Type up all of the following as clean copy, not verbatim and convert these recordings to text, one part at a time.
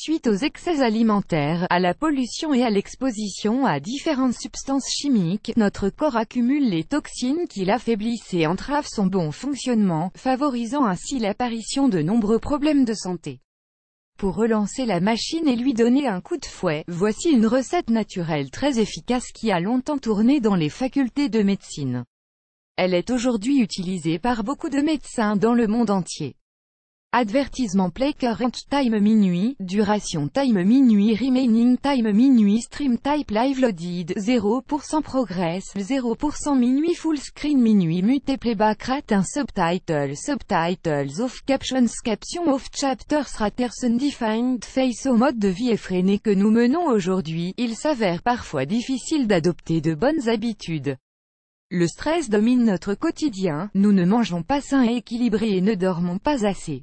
Suite aux excès alimentaires, à la pollution et à l'exposition à différentes substances chimiques, notre corps accumule les toxines qui l'affaiblissent et entravent son bon fonctionnement, favorisant ainsi l'apparition de nombreux problèmes de santé. Pour relancer la machine et lui donner un coup de fouet, voici une recette naturelle très efficace qui a longtemps tourné dans les facultés de médecine. Elle est aujourd'hui utilisée par beaucoup de médecins dans le monde entier. Avertissement play current time minuit, duration time minuit, remaining time minuit, stream type live loaded, 0% progress, 0% minuit, full screen minuit, mute playback rate, un subtitles off, captions off, chapters raters undefined, face au mode de vie effréné que nous menons aujourd'hui, il s'avère parfois difficile d'adopter de bonnes habitudes. Le stress domine notre quotidien, nous ne mangeons pas sain et équilibré et ne dormons pas assez.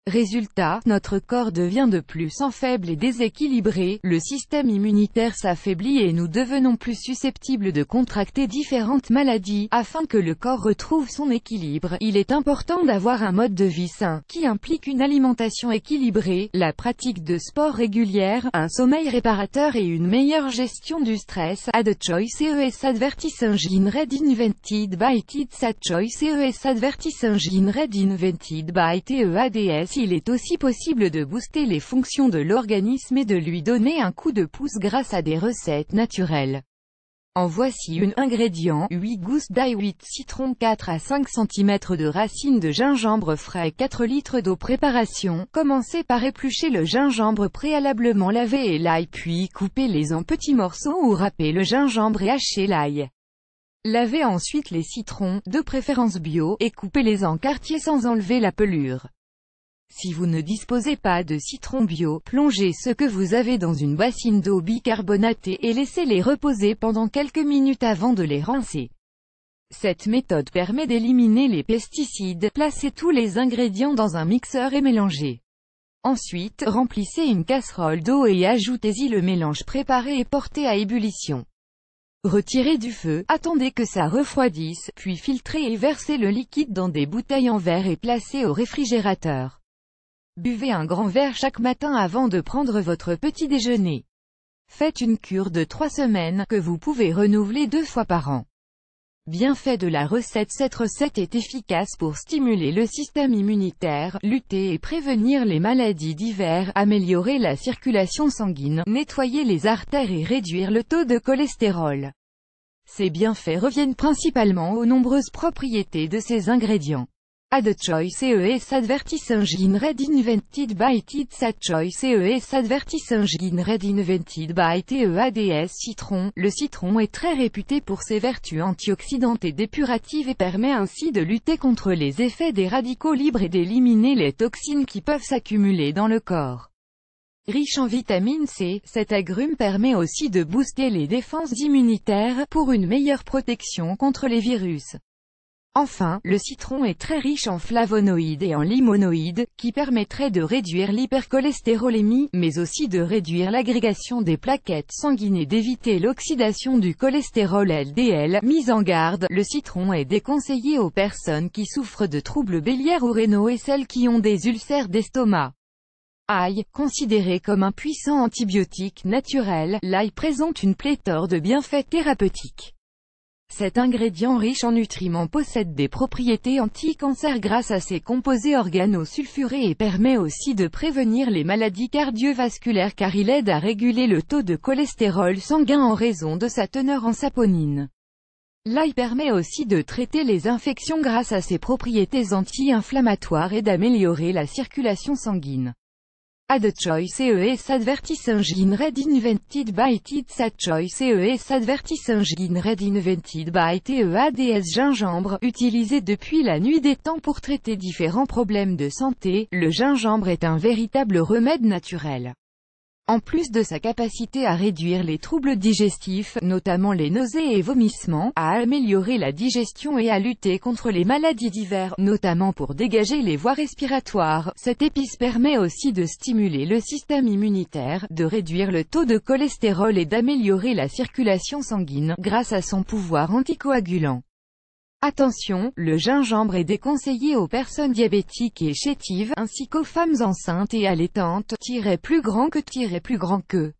Résultat, notre corps devient de plus en faible et déséquilibré, le système immunitaire s'affaiblit et nous devenons plus susceptibles de contracter différentes maladies. Afin que le corps retrouve son équilibre, il est important d'avoir un mode de vie sain, qui implique une alimentation équilibrée, la pratique de sport régulière, un sommeil réparateur et une meilleure gestion du stress. Add choice ES advertise engine red invented by TEADS. Add choice ES advertise engine red invented by TEADS. Il est aussi possible de booster les fonctions de l'organisme et de lui donner un coup de pouce grâce à des recettes naturelles. En voici une. Ingrédients: 8 gousses d'ail, 8 citrons, 4 à 5 cm de racines de gingembre frais, 4 litres d'eau. Préparation: commencez par éplucher le gingembre préalablement lavé et l'ail, puis coupez-les en petits morceaux ou râpez le gingembre et hachez l'ail. Lavez ensuite les citrons, de préférence bio, et coupez-les en quartiers sans enlever la pelure. Si vous ne disposez pas de citron bio, plongez ce que vous avez dans une bassine d'eau bicarbonatée et laissez-les reposer pendant quelques minutes avant de les rincer. Cette méthode permet d'éliminer les pesticides. Placez tous les ingrédients dans un mixeur et mélangez. Ensuite, remplissez une casserole d'eau et ajoutez-y le mélange préparé et portez à ébullition. Retirez du feu, attendez que ça refroidisse, puis filtrez et versez le liquide dans des bouteilles en verre et placez au réfrigérateur. Buvez un grand verre chaque matin avant de prendre votre petit déjeuner. Faites une cure de 3 semaines, que vous pouvez renouveler 2 fois par an. Bienfait de la recette: cette recette est efficace pour stimuler le système immunitaire, lutter et prévenir les maladies diverses, améliorer la circulation sanguine, nettoyer les artères et réduire le taux de cholestérol. Ces bienfaits reviennent principalement aux nombreuses propriétés de ces ingrédients. Add choice ES advertise engine red invented by TEADS. Add choice ES advertise engine red invented by TEADS. Citron. Le citron est très réputé pour ses vertus antioxydantes et dépuratives et permet ainsi de lutter contre les effets des radicaux libres et d'éliminer les toxines qui peuvent s'accumuler dans le corps. Riche en vitamine C, cet agrume permet aussi de booster les défenses immunitaires, pour une meilleure protection contre les virus. Enfin, le citron est très riche en flavonoïdes et en limonoïdes, qui permettraient de réduire l'hypercholestérolémie, mais aussi de réduire l'agrégation des plaquettes sanguines et d'éviter l'oxydation du cholestérol LDL. Mise en garde, le citron est déconseillé aux personnes qui souffrent de troubles biliaires ou rénaux et celles qui ont des ulcères d'estomac. Ail. Considéré comme un puissant antibiotique naturel, l'ail présente une pléthore de bienfaits thérapeutiques. Cet ingrédient riche en nutriments possède des propriétés anti-cancer grâce à ses composés organosulfurés et permet aussi de prévenir les maladies cardiovasculaires car il aide à réguler le taux de cholestérol sanguin en raison de sa teneur en saponine. L'ail permet aussi de traiter les infections grâce à ses propriétés anti-inflammatoires et d'améliorer la circulation sanguine. Add choice ES advertise engine red invented by TEADS. Add choice ES advertise engine red invented by TEADS. Gingembre. Utilisé depuis la nuit des temps pour traiter différents problèmes de santé, le gingembre est un véritable remède naturel. En plus de sa capacité à réduire les troubles digestifs, notamment les nausées et vomissements, à améliorer la digestion et à lutter contre les maladies diverses, notamment pour dégager les voies respiratoires, cette épice permet aussi de stimuler le système immunitaire, de réduire le taux de cholestérol et d'améliorer la circulation sanguine, grâce à son pouvoir anticoagulant. Attention, le gingembre est déconseillé aux personnes diabétiques et chétives, ainsi qu'aux femmes enceintes et allaitantes, plus grand que.